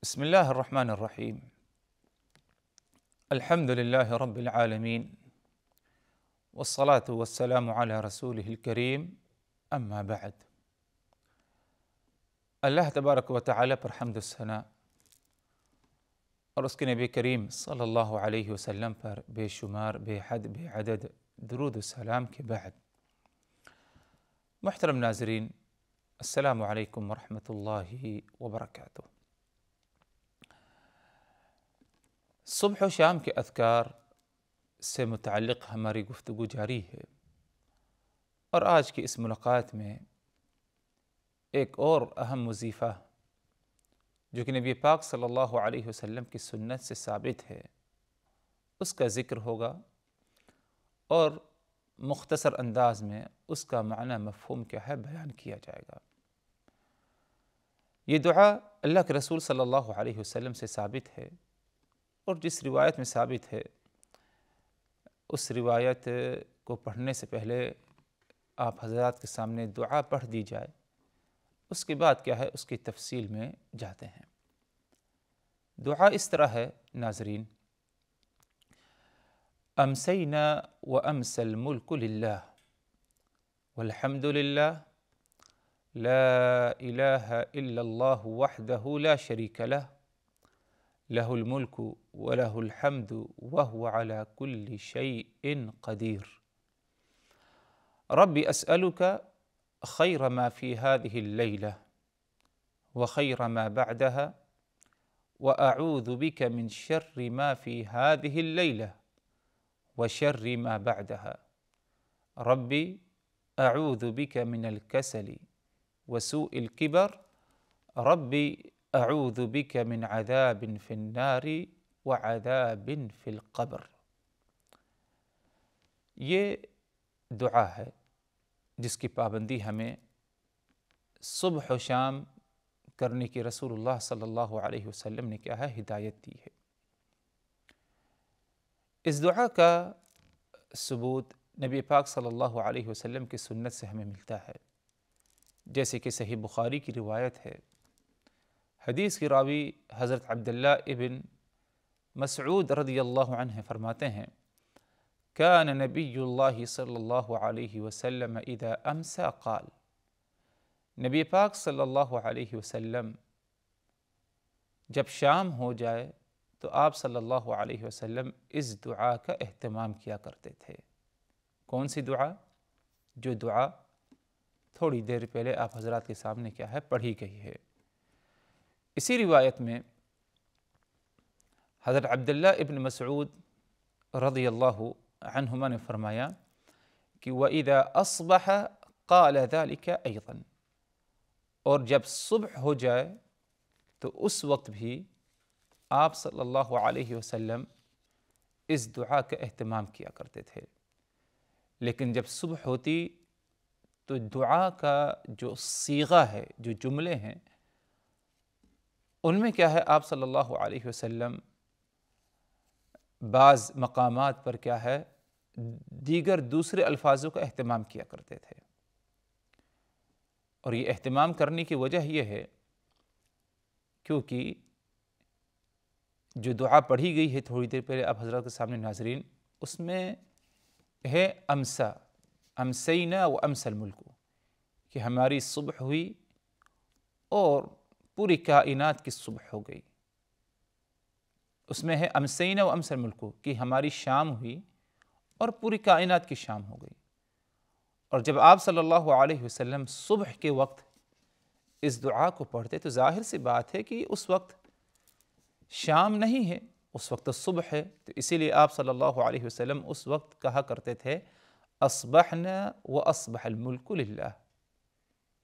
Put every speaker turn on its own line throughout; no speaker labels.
بسم الله الرحمن الرحيم. الحمد لله رب العالمين، والصلاة والسلام على رسوله الكريم. اما بعد، اللہ تبارک و تعالیٰ پر حمد و ثنا اور اس کے نبی کریم صلی اللہ علیہ وسلم پر بے شمار بے حد بے عدد درود و سلام کے بعد، محترم ناظرین، السلام علیکم ورحمۃ اللہ وبرکاتہ۔ صبح و شام کے اذکار سے متعلق ہماری گفتگو جاری ہے، اور آج کی اس ملاقات میں ایک اور اہم وظیفہ جو کہ نبی پاک صلی اللہ علیہ وسلم کی سنت سے ثابت ہے، اس کا ذکر ہوگا اور مختصر انداز میں اس کا معنی مفہوم کیا ہے بیان کیا جائے گا۔ یہ دعا اللہ کے رسول صلی اللہ علیہ وسلم سے ثابت ہے، اور جس روایت میں ثابت ہے اس روایت کو پڑھنے سے پہلے آپ حضرات کے سامنے دعا پڑھ دی جائے، اس کے بعد کیا ہے اس کی تفصیل میں جاتے ہیں۔ دعا اس طرح ہے ناظرین: امسینا وامسی الملک للہ والحمد للہ لا الہ الا اللہ وحدہ لا شریک لہ لہ الملک ولہ الحمد وہو علی کل شیء قدیر رب اسألک خیر ما فی هذه اللیلہ وخیر ما بعدها واعوذ بک من شر ما فی هذه اللیلہ وشر ما بعدها رب اعوذ بک من الکسل وسوء الکبر رب اعوذ بک من عذاب فی النار وعذاب فی القبر۔ یہ دعا ہے جس کی پابندی ہمیں صبح و شام کرنے کی رسول اللہ صلی اللہ علیہ وسلم نے کیا ہے ہدایت دی ہے۔ اس دعا کا ثبوت نبی پاک صلی اللہ علیہ وسلم کی سنت سے ہمیں ملتا ہے، جیسے کہ صحیح بخاری کی روایت ہے۔ حدیث کی راوی حضرت عبداللہ ابن مسعود رضی اللہ عنہ فرماتے ہیں: کان نبی اللہ صلی اللہ علیہ وسلم اذا امسى قال، نبی پاک صلی اللہ علیہ وسلم جب شام ہو جائے تو آپ صلی اللہ علیہ وسلم اس دعا کا اہتمام کیا کرتے تھے۔ کون سی دعا؟ جو دعا تھوڑی دیر پہلے آپ حضرات کے سامنے کیا ہے پڑھی گئی ہے۔ اسی روایت میں حضرت عبداللہ ابن مسعود رضی اللہ عنہما نے فرمایا کہ وَإِذَا أَصْبَحَ قَالَ ذَلِكَ أَيْضًا، اور جب صبح ہو جائے تو اس وقت بھی آپ صلی اللہ علیہ وسلم اس دعا کا اہتمام کیا کرتے تھے۔ لیکن جب صبح ہوتی تو دعا کا جو صیغہ ہے، جو جملے ہیں، ان میں کیا ہے آپ صلی اللہ علیہ وسلم بعض مقامات پر کیا ہے دیگر دوسرے الفاظوں کا اہتمام کیا کرتے تھے۔ اور یہ اہتمام کرنے کی وجہ یہ ہے کیونکہ جو دعا پڑھی گئی ہے تھوڑی دیر پہلے آپ حضرات کے سامنے ناظرین، اس میں ہے امسا، امسینا و امس الملک، کہ ہماری صبح ہوئی اور پوری کائنات کی صبح ہو گئی۔ اس میں ہے امسینا و امس الملک، کہ ہماری شام ہوئی اور پوری کائنات کی شام ہو گئی۔ اور جب آپ صلی اللہ علیہ وسلم صبح کے وقت اس دعا کو پڑھتے تو ظاہر سی بات ہے کہ اس وقت شام نہیں ہے، اس وقت صبح ہے، تو اسی لیے آپ صلی اللہ علیہ وسلم اس وقت کہا کرتے تھے اصبحنا واصبح الملک للہ،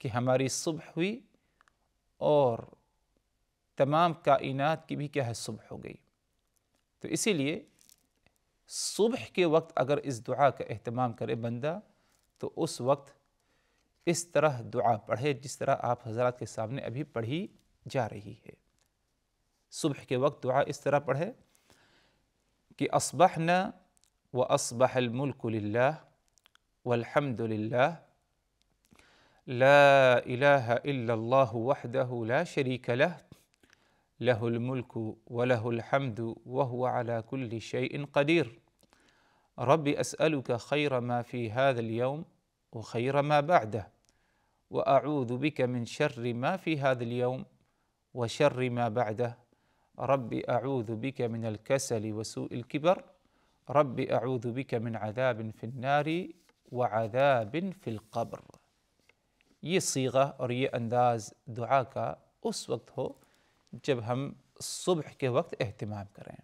کہ ہماری صبح ہوئی اور تمام کائنات کی بھی کیا ہے صبح ہو گئی۔ تو اسی لیے صبح کے وقت اگر اس دعا کا اہتمام کرے بندہ تو اس وقت اس طرح دعا پڑھے جس طرح آپ حضرات کے سامنے ابھی پڑھی جا رہی ہے۔ صبح کے وقت دعا اس طرح پڑھے کہ اصبحنا واصبح الملک للہ والحمد للہ لا الہ الا اللہ وحدہ لا شریک لہ لہ الملک ولہ الحمد وہو علی کل شیء قدیر رب اسألک خیر ما فی هذا اليوم وخیر ما بعده وأعوذ بك من شر ما في هذا اليوم وشر ما بعده رب أعوذ بك من الكسل وسوء الكبر رب أعوذ بك من عذاب في النار وعذاب في القبر۔ یہ صیغہ اور یہ انداز دعا کا اس وقت ہو جب ہم صبح کے وقت اہتمام کریں۔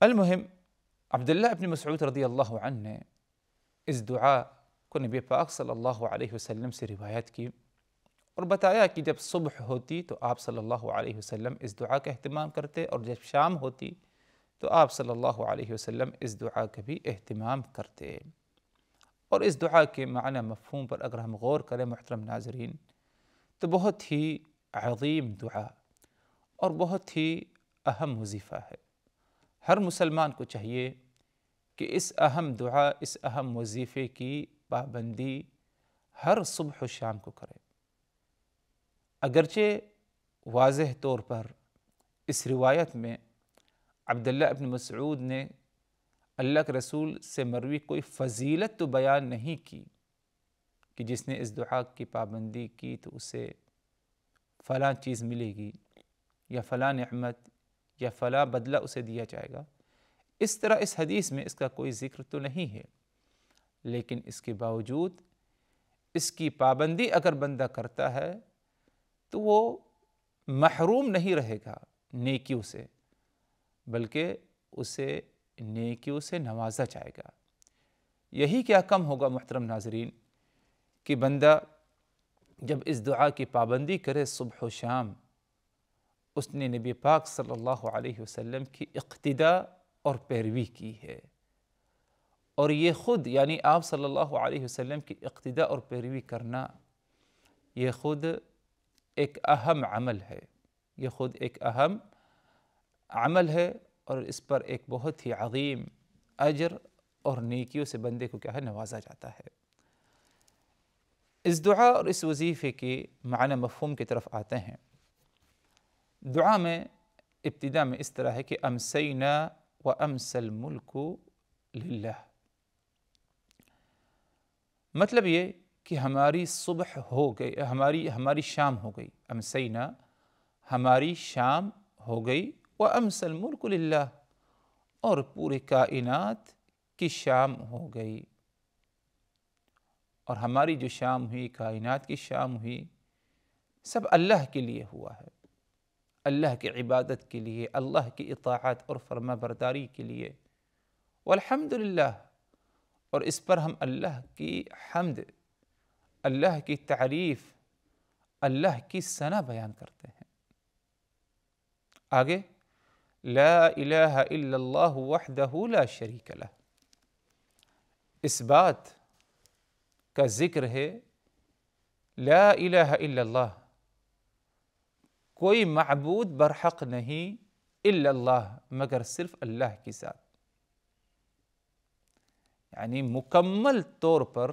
المہم عبداللہ ابن مسعود رضی اللہ عنہ نے اس دعا کو نبی پاک صلی اللہ علیہ وسلم سے روایت کی اور بتایا کہ جب صبح ہوتی تو آپ صلی اللہ علیہ وسلم اس دعا کا اہتمام کرتے، اور جب شام ہوتی تو آپ صلی اللہ علیہ وسلم اس دعا کا بھی اہتمام کرتے۔ اور اس دعا کے معنی مفہوم پر اگر ہم غور کریں محترم ناظرین تو بہت ہی عظیم دعا اور بہت ہی اہم وظیفہ ہے۔ ہر مسلمان کو چاہیے کہ اس اہم دعا، اس اہم وظیفے کی پابندی ہر صبح و شام کو کرے۔ اگرچہ واضح طور پر اس روایت میں عبداللہ ابن مسعود نے اللہ کے رسول سے مروی کوئی فضیلت تو بیان نہیں کی کہ جس نے اس دعا کی پابندی کی تو اسے فلاں چیز ملے گی یا فلاں نعمت یا فلاں بدلہ اسے دیا جائے گا، اس طرح اس حدیث میں اس کا کوئی ذکر تو نہیں ہے، لیکن اس کے باوجود اس کی پابندی اگر بندہ کرتا ہے تو وہ محروم نہیں رہے گا نیکیوں سے، بلکہ اسے نیکیوں سے نوازا جائے گا۔ یہی کیا کم ہوگا محترم ناظرین کہ بندہ جب اس دعا کی پابندی کرے صبح و شام، اس نے نبی پاک صلی اللہ علیہ وسلم کی اقتداء اور پیروی کی ہے، اور یہ خود یعنی آپ صلی اللہ علیہ وسلم کی اقتداء اور پیروی کرنا یہ خود ایک اہم عمل ہے، یہ خود ایک اہم عمل ہے، اور اس پر ایک بہت ہی عظیم اجر اور نیکیوں سے بندے کو کیا ہے نوازا جاتا ہے۔ اس دعا اور اس وظیفے کے معنی مفہوم کی طرف آتے ہیں۔ دعا میں ابتدا میں اس طرح ہے کہ امسینا وامسی الملک للہ، مطلب یہ کہ ہماری صبح ہو گئی، ہماری شام ہو گئی، امسینا ہماری شام ہو گئی، وامسی الملک للہ اور پورے کائنات کی شام ہو گئی، اور ہماری جو شام ہوئی، کائنات کی شام ہوئی، سب اللہ کے لیے ہوا ہے، اللہ کی عبادت کے لیے، اللہ کی اطاعت اور فرما برداری کے لیے، والحمدللہ، اور اس پر ہم اللہ کی حمد، اللہ کی تعریف، اللہ کی ثنا بیان کرتے ہیں۔ آگے لا الہ الا اللہ وحدہ لا شریک لہ، اس بات کا ذکر ہے لا الہ الا اللہ، کوئی معبود برحق نہیں الا اللہ مگر صرف اللہ کی ذات، یعنی مکمل طور پر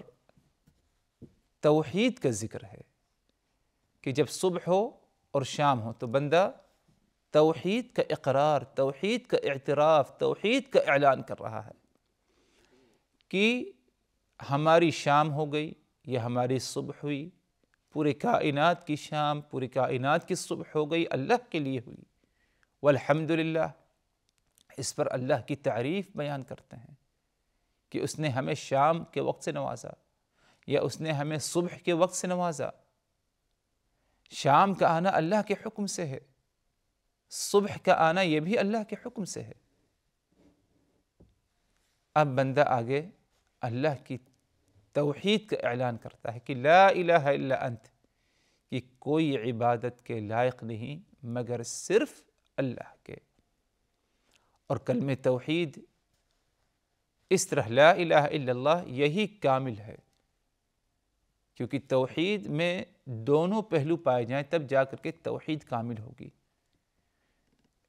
توحید کا ذکر ہے کہ جب صبح ہو اور شام ہو تو بندہ توحید کا اقرار، توحید کا اعتراف، توحید کا اعلان کر رہا ہے کہ ہماری شام ہو گئی یا ہماری صبح ہوئی، پورے کائنات کی شام، پوری کائنات کی صبح ہو گئی، اللہ کے لیے ہوئی، والحمدللہ، اس پر اللہ کی تعریف بیان کرتے ہیں کہ اس نے ہمیں شام کے وقت سے نوازا یا اس نے ہمیں صبح کے وقت سے نوازا۔ شام کا آنا اللہ کے حکم سے ہے، صبح کا آنا یہ بھی اللہ کے حکم سے ہے۔ اب بندہ آگے اللہ کی توحید کا اعلان کرتا ہے کہ لا الہ الا انت، کہ کوئی عبادت کے لائق نہیں مگر صرف اللہ کے، اور کلمہ توحید اس طرح لا الہ الا اللہ یہی کامل ہے، کیونکہ توحید میں دونوں پہلو پائے جائیں تب جا کر کے توحید کامل ہوگی۔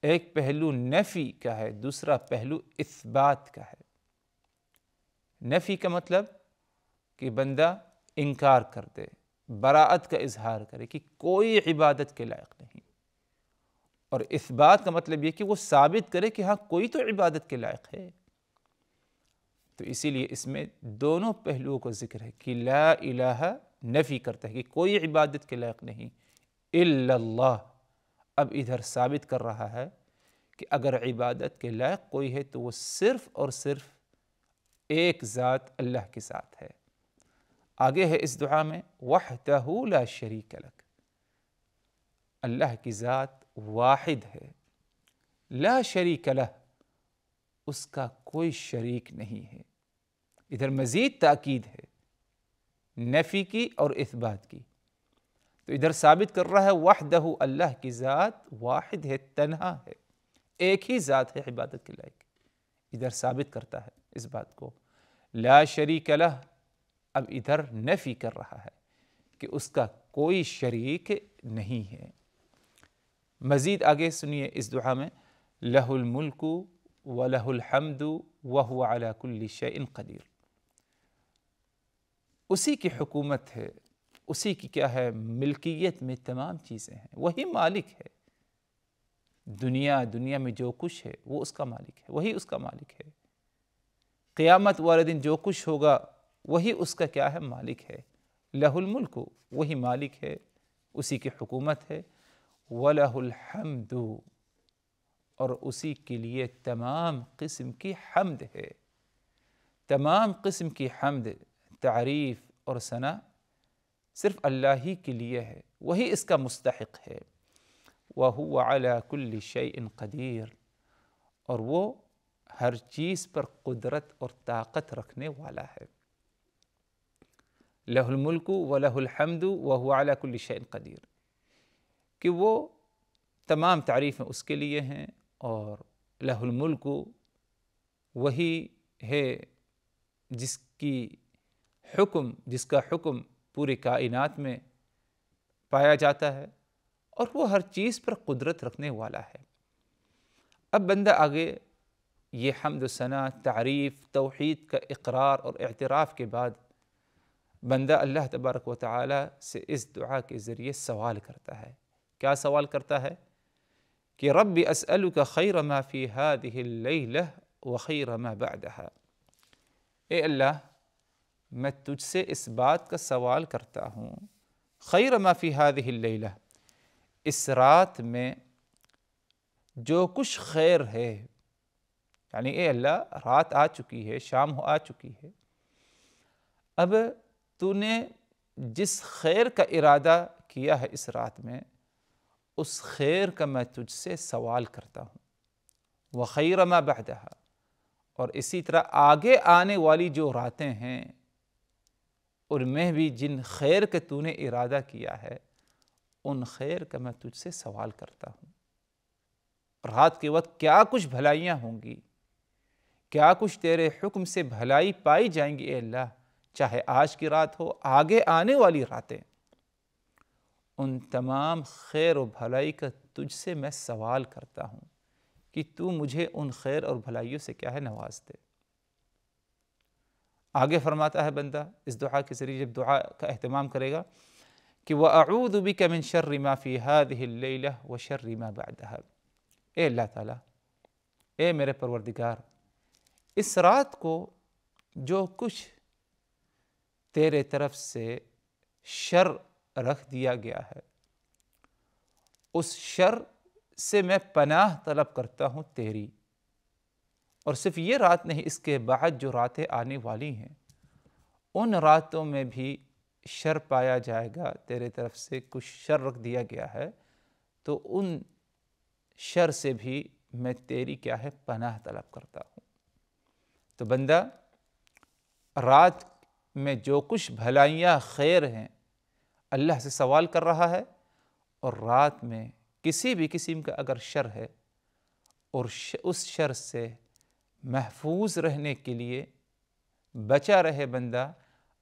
ایک پہلو نفی کا ہے، دوسرا پہلو اثبات کا ہے۔ نفی کا مطلب کہ بندہ انکار کر دے، براءت کا اظہار کرے کہ کوئی عبادت کے لائق نہیں، اور اثبات کا مطلب یہ کہ وہ ثابت کرے کہ ہاں کوئی تو عبادت کے لائق ہے۔ تو اسی لیے اس میں دونوں پہلوؤں کو ذکر ہے کہ لا الہ نفی کرتا ہے کہ کوئی عبادت کے لائق نہیں الا اللہ۔ اب ادھر ثابت کر رہا ہے کہ اگر عبادت کے لائق کوئی ہے تو وہ صرف اور صرف ایک ذات اللہ کی ذات ہے۔ آگے ہے اس دعا میں وحدہ لا شریک لک، اللہ کی ذات واحد ہے، لا شریک لہ، اس کا کوئی شریک نہیں ہے۔ ادھر مزید تاکید ہے نفی کی اور اثبات کی۔ تو ادھر ثابت کر رہا ہے وحدہ، اللہ کی ذات واحد ہے، تنہا ہے، ایک ہی ذات ہے عبادت کے لائق۔ ادھر ثابت کرتا ہے اس بات کو۔ لا شریک لہ، اب ادھر نفی کر رہا ہے کہ اس کا کوئی شریک نہیں ہے۔ مزید آگے سنیے اس دعا میں لہ الملک ولہ الحمد وہو علی کل شیء قدیر، اسی کی حکومت ہے، اسی کی کیا ہے ملکیت میں تمام چیزیں ہیں، وہی مالک ہے۔ دنیا میں جو کچھ ہے وہ اس کا مالک ہے، وہی اس کا مالک ہے۔ قیامت والے دن جو کچھ ہوگا وہی اس کا کیا ہے مالک ہے۔ لہ الملک، وہی مالک ہے، اسی کی حکومت ہے، وَلَهُ الْحَمْدُ، اور اسی کے لیے تمام قسم کی حمد ہے۔ تمام قسم کی حمد، تعریف اور ثنا صرف اللہ ہی کے لیے ہے، وہی اس کا مستحق ہے۔ وَهُوَ عَلَى كُلِّ شَيْءٍ قَدِيرٌ، اور وہ ہر چیز پر قدرت اور طاقت رکھنے والا ہے۔ لہ الملک ولہ الحمد وہو علی کل شیء قدیر، کہ وہ تمام تعریفیں اس کے لیے ہیں، اور لہ الملک وہی ہے جس کا حکم پوری کائنات میں پایا جاتا ہے، اور وہ ہر چیز پر قدرت رکھنے والا ہے۔ اب بندہ آگے یہ حمد و ثنا، تعریف، توحید کا اقرار اور اعتراف کے بعد بندہ اللہ تبارک و تعالی سے اس دعا کے ذریعے سوال کرتا ہے۔ کیا سوال کرتا ہے؟ کہ رب اسألک خیر ما فی ہذہ اللیلہ وخیر ما بعدہا، اے اللہ میں تجھ سے اس بات کا سوال کرتا ہوں، خیر ما فی ہذہ اللیلہ، اس رات میں جو کچھ خیر ہے، یعنی اے اللہ رات آ چکی ہے، شام آ چکی ہے، اب تو نے جس خیر کا ارادہ کیا ہے اس رات میں، اس خیر کا میں تجھ سے سوال کرتا ہوں، وخیر ما بعدہا، اور اسی طرح آگے آنے والی جو راتیں ہیں ان میں بھی جن خیر کا تو نے ارادہ کیا ہے ان خیر کا میں تجھ سے سوال کرتا ہوں۔ رات کے وقت کیا کچھ بھلائیاں ہوں گی، کیا کچھ تیرے حکم سے بھلائی پائی جائیں گی اے اللہ، چاہے آج کی رات ہو، آگے آنے والی راتیں، ان تمام خیر و بھلائی کا تجھ سے میں سوال کرتا ہوں کہ تو مجھے ان خیر اور بھلائیوں سے کیا ہے نواز دے۔ آگے فرماتا ہے بندہ اس دعا کے ذریعے جب دعا کا اہتمام کرے گا کہ وَأَعُوذُ بِكَ مِن شَرِّ مَا فِي هَذِهِ اللَّيْلَةِ وَشَرِّ مَا بَعْدَهَا، اے اللہ تعالیٰ، اے میرے پروردگار، اس رات کو جو کچھ تیرے طرف سے شر رکھ دیا گیا ہے، اس شر سے میں پناہ طلب کرتا ہوں تیری، اور صرف یہ رات نہیں، اس کے بعد جو راتیں آنے والی ہیں ان راتوں میں بھی شر پایا جائے گا، تیرے طرف سے کچھ شر رکھ دیا گیا ہے، تو ان شر سے بھی میں تیری کیا ہے پناہ طلب کرتا ہوں۔ تو بندہ رات میں جو کچھ بھلائیاں خیر ہیں اللہ سے سوال کر رہا ہے، اور رات میں کسی بھی قسم کا اگر شر ہے اور اس شر سے محفوظ رہنے کے لیے بچا رہے بندہ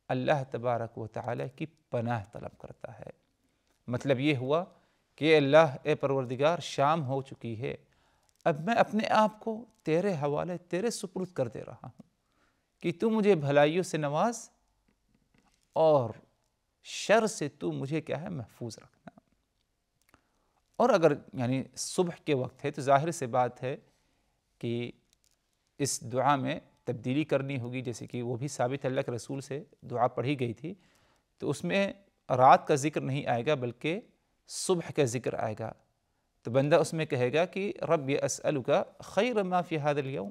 اللہ تبارک و تعالی کی پناہ طلب کرتا ہے۔ مطلب یہ ہوا کہ اللہ اے پروردگار شام ہو چکی ہے، اب میں اپنے آپ کو تیرے حوالے تیرے سپرد کر دے رہا ہوں کہ تو مجھے بھلائیوں سے نواز اور شر سے تو مجھے کیا ہے محفوظ رکھنا۔ اور اگر یعنی صبح کے وقت ہے تو ظاہر سے بات ہے کہ اس دعا میں تبدیلی کرنی ہوگی، جیسے کہ وہ بھی ثابت اللہ کے رسول سے دعا پڑھی گئی تھی، تو اس میں رات کا ذکر نہیں آئے گا بلکہ صبح کا ذکر آئے گا. تو بندہ اس میں کہے گا کہ رب اسألک خیر ما فی هذا اليوم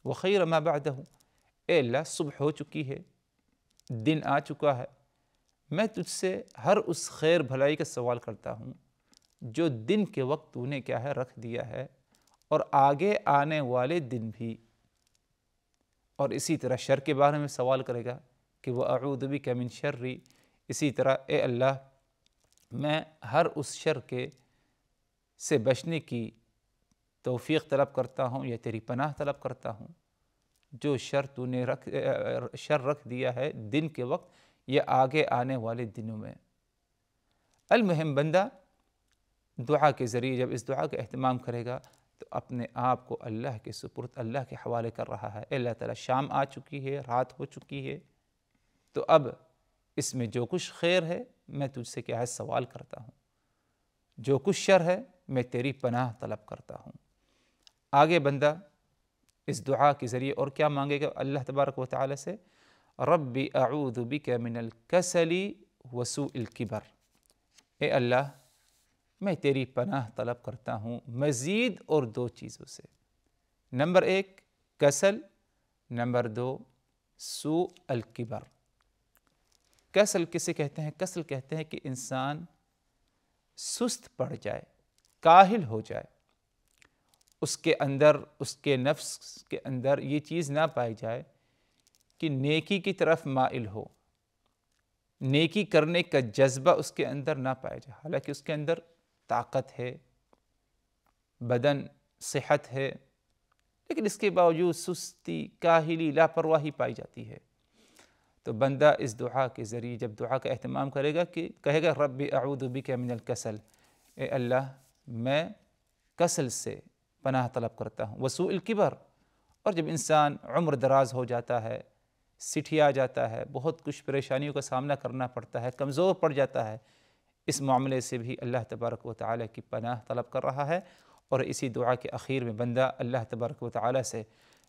وخیر ما بعدہ، اے اللہ صبح ہو چکی ہے، دن آ چکا ہے، میں تجھ سے ہر اس خیر بھلائی کا سوال کرتا ہوں جو دن کے وقت تو نے کیا ہے رکھ دیا ہے، اور آگے آنے والے دن بھی. اور اسی طرح شر کے بارے میں سوال کرے گا کہ وَأَعُوذُ بِكَ مِن شَرِّ، اسی طرح اے اللہ میں ہر اس شر کے سے بچنے کی توفیق طلب کرتا ہوں یا تیری پناہ طلب کرتا ہوں جو شر تو نے رکھ دیا ہے دن کے وقت یا آگے آنے والے دنوں میں. المہم بندہ دعا کے ذریعے جب اس دعا کا اہتمام کرے گا تو اپنے آپ کو اللہ کے سپرد، اللہ کے حوالے کر رہا ہے. اللہ تعالیٰ شام آ چکی ہے، رات ہو چکی ہے، تو اب اس میں جو کچھ خیر ہے میں تجھ سے کیا ہے سوال کرتا ہوں، جو کچھ شر ہے میں تیری پناہ طلب کرتا ہوں. آگے بندہ اس دعا کے ذریعے اور کیا مانگے گا اللہ تبارک و تعالیٰ سے؟ رب اعوذ بک من الکسل وسوء الکبر، اے اللہ میں تیری پناہ طلب کرتا ہوں مزید اور دو چیزوں سے. نمبر 1 کسل، نمبر 2 سوء الکبر. کسل کسے کہتے ہیں؟ کسل کہتے ہیں کہ انسان سست پڑ جائے، کاہل ہو جائے، اس کے اندر، اس کے نفس کے اندر یہ چیز نہ پائی جائے کہ نیکی کی طرف مائل ہو، نیکی کرنے کا جذبہ اس کے اندر نہ پایا جائے، حالانکہ اس کے اندر طاقت ہے، بدن صحت ہے، لیکن اس کے باوجود سستی، کاہلی، لاپرواہی پائی جاتی ہے. تو بندہ اس دعا کے ذریعے جب دعا کا اہتمام کرے گا کہ کہے گا رب اعوذ بک من الکسل، اے اللہ میں کسل سے پناہ طلب کرتا ہوں، وسوء الکبر. اور جب انسان عمر دراز ہو جاتا ہے، سٹھیا جاتا ہے، بہت کچھ پریشانیوں کا سامنا کرنا پڑتا ہے، کمزور پڑ جاتا ہے، اس معاملے سے بھی اللہ تبارک و تعالیٰ کی پناہ طلب کر رہا ہے. اور اسی دعا کے اخیر میں بندہ اللہ تبارک و تعالیٰ سے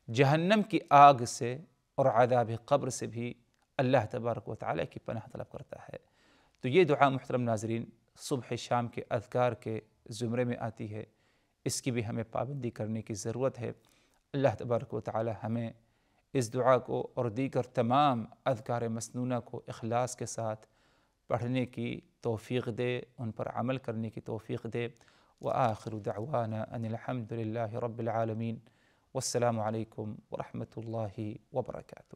جہنم کی آگ سے اور عذاب قبر سے بھی اللہ تبارک و تعالیٰ کی پناہ طلب کرتا ہے. تو یہ دعا محترم ناظرین صبح شام کے اذکار کے زمرے میں آتی ہے، اس کی بھی ہمیں پابندی کرنے کی ضرورت ہے. اللہ تبارک و تعالیٰ ہمیں اس دعا کو اور دیگر تمام اذکار مسنونہ کو اخلاص کے ساتھ پڑھنے کی توفیق دے، ان پر عمل کرنے کی توفیق دے. وآخر دعوانا ان الحمد للہ رب العالمین، والسلام علیکم ورحمۃ اللہ وبرکاتہ.